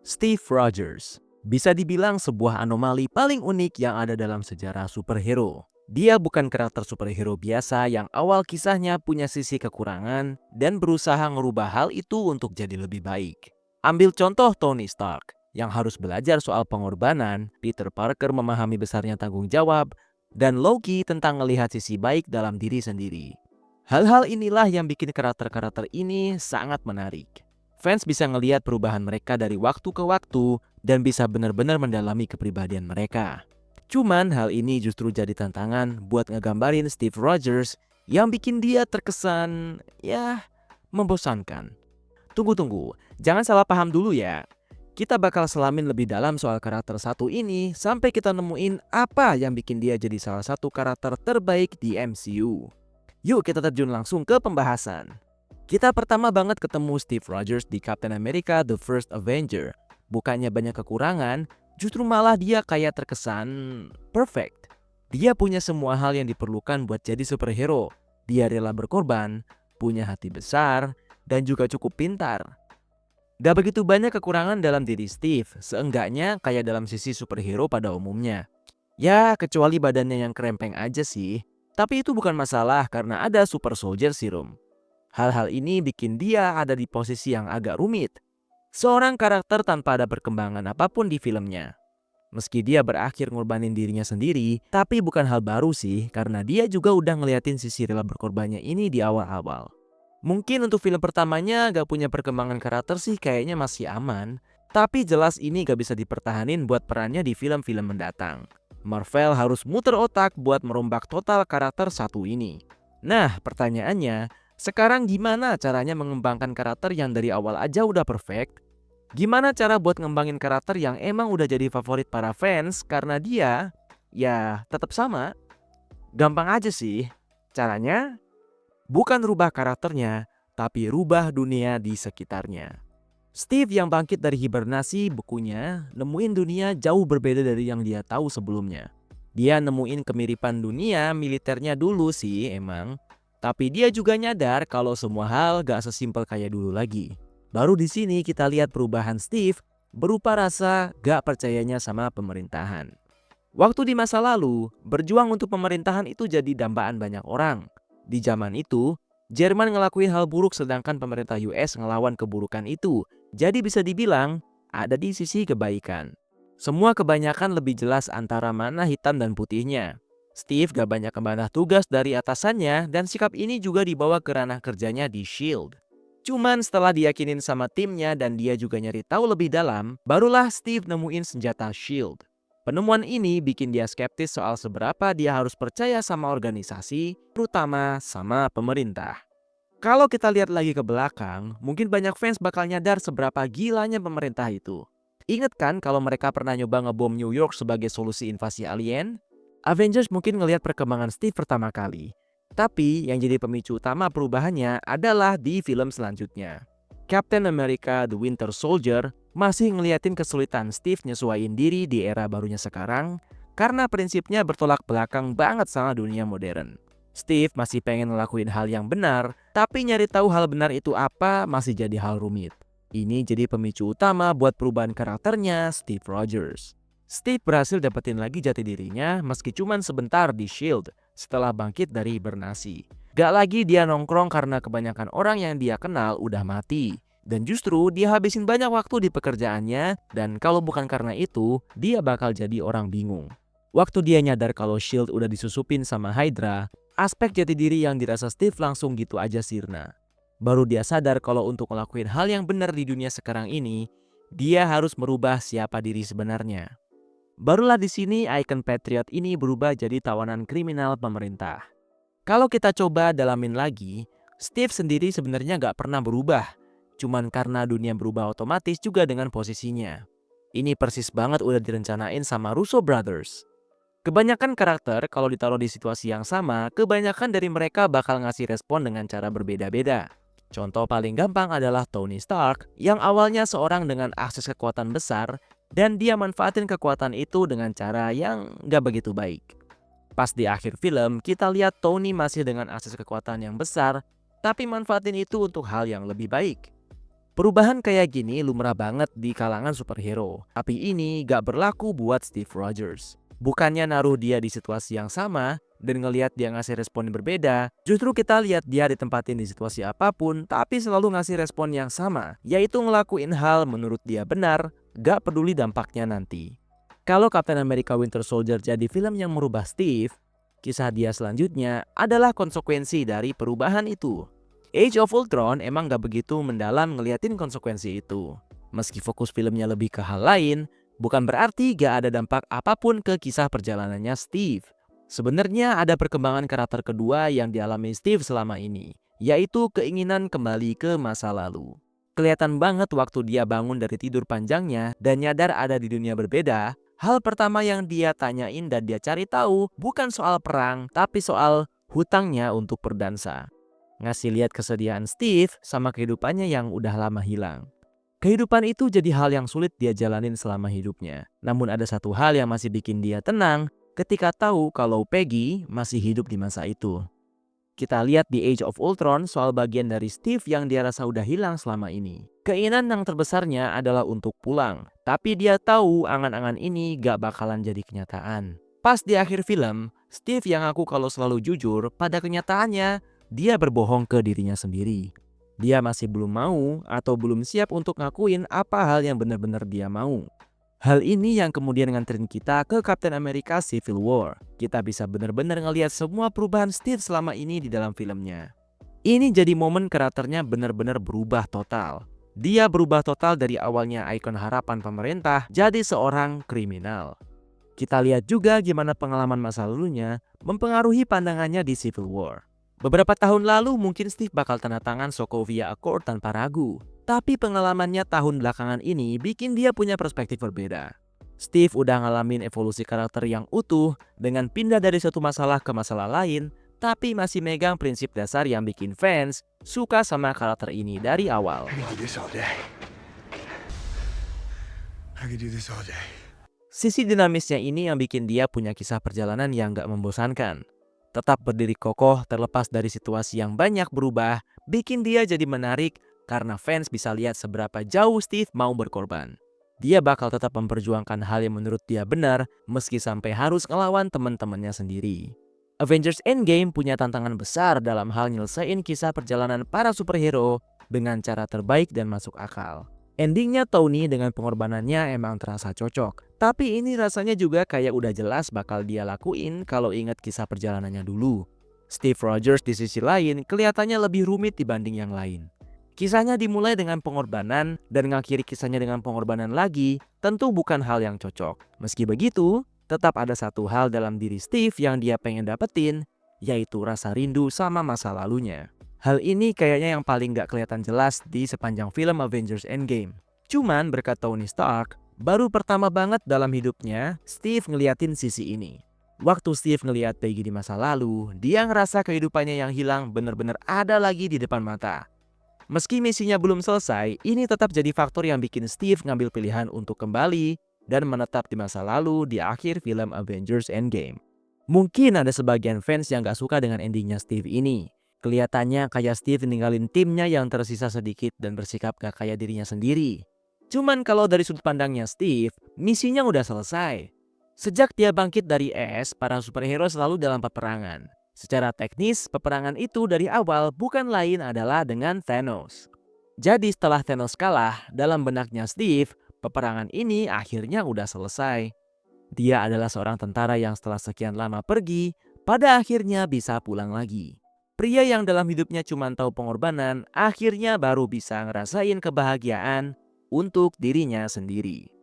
Steve Rogers bisa dibilang sebuah anomali paling unik yang ada dalam sejarah superhero. Dia bukan karakter superhero biasa yang awal kisahnya punya sisi kekurangan dan berusaha ngerubah hal itu untuk jadi lebih baik. Ambil contoh Tony Stark yang harus belajar soal pengorbanan, Peter Parker memahami besarnya tanggung jawab, dan Loki tentang melihat sisi baik dalam diri sendiri. Hal-hal inilah yang bikin karakter-karakter ini sangat menarik. Fans bisa ngelihat perubahan mereka dari waktu ke waktu dan bisa benar-benar mendalami kepribadian mereka. Cuman hal ini justru jadi tantangan buat ngegambarin Steve Rogers yang bikin dia terkesan, membosankan. Tunggu, jangan salah paham dulu ya. Kita bakal selamin lebih dalam soal karakter satu ini sampai kita nemuin apa yang bikin dia jadi salah satu karakter terbaik di MCU. Yuk kita terjun langsung ke pembahasan. Kita pertama banget ketemu Steve Rogers di Captain America The First Avenger. Bukannya banyak kekurangan, justru malah dia kayak terkesan perfect. Dia punya semua hal yang diperlukan buat jadi superhero. Dia rela berkorban, punya hati besar, dan juga cukup pintar. Gak begitu banyak kekurangan dalam diri Steve, seenggaknya kayak dalam sisi superhero pada umumnya. Ya, kecuali badannya yang krempeng aja sih. Tapi itu bukan masalah karena ada Super Soldier Serum. Hal-hal ini bikin dia ada di posisi yang agak rumit. Seorang karakter tanpa ada perkembangan apapun di filmnya. Meski dia berakhir ngorbanin dirinya sendiri, tapi bukan hal baru sih karena dia juga udah ngeliatin sisi rela berkorbannya ini di awal-awal. Mungkin untuk film pertamanya gak punya perkembangan karakter sih kayaknya masih aman. Tapi jelas ini gak bisa dipertahanin buat perannya di film-film mendatang. Marvel harus muter otak buat merombak total karakter satu ini. Nah, pertanyaannya, sekarang gimana caranya mengembangkan karakter yang dari awal aja udah perfect? Gimana cara buat ngembangin karakter yang emang udah jadi favorit para fans karena dia, tetap sama? Gampang aja sih. Caranya, bukan rubah karakternya, tapi rubah dunia di sekitarnya. Steve yang bangkit dari hibernasi bukunya nemuin dunia jauh berbeda dari yang dia tahu sebelumnya. Dia nemuin kemiripan dunia militernya dulu sih emang. Tapi dia juga nyadar kalau semua hal gak sesimpel kayak dulu lagi. Baru di sini kita lihat perubahan Steve berupa rasa gak percayanya sama pemerintahan. Waktu di masa lalu, berjuang untuk pemerintahan itu jadi dambaan banyak orang. Di zaman itu, Jerman ngelakuin hal buruk sedangkan pemerintah US ngelawan keburukan itu. Jadi bisa dibilang, ada di sisi kebaikan. Semua kebanyakan lebih jelas antara mana hitam dan putihnya. Steve gak banyak membantah tugas dari atasannya dan sikap ini juga dibawa ke ranah kerjanya di S.H.I.E.L.D. Cuman setelah diyakinin sama timnya dan dia juga nyari tahu lebih dalam, barulah Steve nemuin senjata S.H.I.E.L.D. Penemuan ini bikin dia skeptis soal seberapa dia harus percaya sama organisasi, terutama sama pemerintah. Kalau kita lihat lagi ke belakang, mungkin banyak fans bakal nyadar seberapa gilanya pemerintah itu. Ingat kan kalau mereka pernah nyoba ngebom New York sebagai solusi invasi alien? Avengers mungkin ngelihat perkembangan Steve pertama kali. Tapi yang jadi pemicu utama perubahannya adalah di film selanjutnya. Captain America The Winter Soldier masih ngeliatin kesulitan Steve nyesuaiin diri di era barunya sekarang karena prinsipnya bertolak belakang banget sama dunia modern. Steve masih pengen ngelakuin hal yang benar, tapi nyari tahu hal benar itu apa masih jadi hal rumit. Ini jadi pemicu utama buat perubahan karakternya Steve Rogers. Steve berhasil dapetin lagi jati dirinya meski cuman sebentar di S.H.I.E.L.D. setelah bangkit dari hibernasi. Gak lagi dia nongkrong karena kebanyakan orang yang dia kenal udah mati. Dan justru dia habisin banyak waktu di pekerjaannya dan kalau bukan karena itu, dia bakal jadi orang bingung. Waktu dia nyadar kalau S.H.I.E.L.D. udah disusupin sama Hydra, aspek jati diri yang dirasa Steve langsung gitu aja sirna. Baru dia sadar kalau untuk ngelakuin hal yang benar di dunia sekarang ini, dia harus merubah siapa diri sebenarnya. Barulah di sini ikon Patriot ini berubah jadi tawanan kriminal pemerintah. Kalau kita coba dalamin lagi, Steve sendiri sebenarnya gak pernah berubah. Cuman karena dunia berubah otomatis juga dengan posisinya. Ini persis banget udah direncanain sama Russo Brothers. Kebanyakan karakter kalau ditaruh di situasi yang sama, kebanyakan dari mereka bakal ngasih respon dengan cara berbeda-beda. Contoh paling gampang adalah Tony Stark yang awalnya seorang dengan akses kekuatan besar dan dia manfaatin kekuatan itu dengan cara yang gak begitu baik. Pas di akhir film, kita lihat Tony masih dengan akses kekuatan yang besar, tapi manfaatin itu untuk hal yang lebih baik. Perubahan kayak gini lumrah banget di kalangan superhero, tapi ini gak berlaku buat Steve Rogers. Bukannya naruh dia di situasi yang sama dan ngelihat dia ngasih respon yang berbeda, justru kita lihat dia ditempatin di situasi apapun tapi selalu ngasih respon yang sama, yaitu ngelakuin hal menurut dia benar, gak peduli dampaknya nanti. Kalau Captain America Winter Soldier jadi film yang merubah Steve, kisah dia selanjutnya adalah konsekuensi dari perubahan itu. Age of Ultron emang gak begitu mendalam ngeliatin konsekuensi itu. Meski fokus filmnya lebih ke hal lain, bukan berarti gak ada dampak apapun ke kisah perjalanannya Steve. Sebenarnya ada perkembangan karakter kedua yang dialami Steve selama ini, yaitu keinginan kembali ke masa lalu. Kelihatan banget waktu dia bangun dari tidur panjangnya dan nyadar ada di dunia berbeda. Hal pertama yang dia tanyain dan dia cari tahu bukan soal perang, tapi soal hutangnya untuk berdansa. Ngasih lihat kesediaan Steve sama kehidupannya yang udah lama hilang. Kehidupan itu jadi hal yang sulit dia jalanin selama hidupnya. Namun ada satu hal yang masih bikin dia tenang ketika tahu kalau Peggy masih hidup di masa itu. Kita lihat di Age of Ultron soal bagian dari Steve yang dia rasa udah hilang selama ini. Keinginan yang terbesarnya adalah untuk pulang. Tapi dia tahu angan-angan ini gak bakalan jadi kenyataan. Pas di akhir film, Steve yang ngaku kalau selalu jujur, pada kenyataannya dia berbohong ke dirinya sendiri. Dia masih belum mau atau belum siap untuk ngakuin apa hal yang benar-benar dia mau. Hal ini yang kemudian nganterin kita ke Captain America Civil War. Kita bisa benar-benar ngelihat semua perubahan Steve selama ini di dalam filmnya. Ini jadi momen karakternya benar-benar berubah total. Dia berubah total dari awalnya ikon harapan pemerintah jadi seorang kriminal. Kita lihat juga gimana pengalaman masa lalunya mempengaruhi pandangannya di Civil War. Beberapa tahun lalu mungkin Steve bakal tanda tangan Sokovia Accord tanpa ragu. Tapi pengalamannya tahun belakangan ini bikin dia punya perspektif berbeda. Steve udah ngalamin evolusi karakter yang utuh dengan pindah dari satu masalah ke masalah lain, tapi masih megang prinsip dasar yang bikin fans suka sama karakter ini dari awal. Sisi dinamisnya ini yang bikin dia punya kisah perjalanan yang gak membosankan. Tetap berdiri kokoh terlepas dari situasi yang banyak berubah, bikin dia jadi menarik karena fans bisa lihat seberapa jauh Steve mau berkorban. Dia bakal tetap memperjuangkan hal yang menurut dia benar meski sampai harus ngelawan teman-temannya sendiri. Avengers Endgame punya tantangan besar dalam hal nyelesain kisah perjalanan para superhero dengan cara terbaik dan masuk akal. Endingnya Tony dengan pengorbanannya emang terasa cocok. Tapi ini rasanya juga kayak udah jelas bakal dia lakuin kalau ingat kisah perjalanannya dulu. Steve Rogers di sisi lain kelihatannya lebih rumit dibanding yang lain. Kisahnya dimulai dengan pengorbanan dan ngakhiri kisahnya dengan pengorbanan lagi tentu bukan hal yang cocok. Meski begitu, tetap ada satu hal dalam diri Steve yang dia pengen dapetin, yaitu rasa rindu sama masa lalunya. Hal ini kayaknya yang paling gak kelihatan jelas di sepanjang film Avengers Endgame. Cuman berkat Tony Stark, baru pertama banget dalam hidupnya Steve ngeliatin sisi ini. Waktu Steve ngeliat Peggy di masa lalu, dia ngerasa kehidupannya yang hilang bener-bener ada lagi di depan mata. Meski misinya belum selesai, ini tetap jadi faktor yang bikin Steve ngambil pilihan untuk kembali dan menetap di masa lalu di akhir film Avengers Endgame. Mungkin ada sebagian fans yang gak suka dengan endingnya Steve ini. Kelihatannya kayak Steve ninggalin timnya yang tersisa sedikit dan bersikap gak kayak dirinya sendiri. Cuman kalau dari sudut pandangnya Steve, misinya udah selesai. Sejak dia bangkit dari es, para superhero selalu dalam peperangan. Secara teknis, peperangan itu dari awal bukan lain adalah dengan Thanos. Jadi setelah Thanos kalah, dalam benaknya Steve, peperangan ini akhirnya udah selesai. Dia adalah seorang tentara yang setelah sekian lama pergi, pada akhirnya bisa pulang lagi. Pria yang dalam hidupnya cuma tahu pengorbanan, akhirnya baru bisa ngerasain kebahagiaan untuk dirinya sendiri.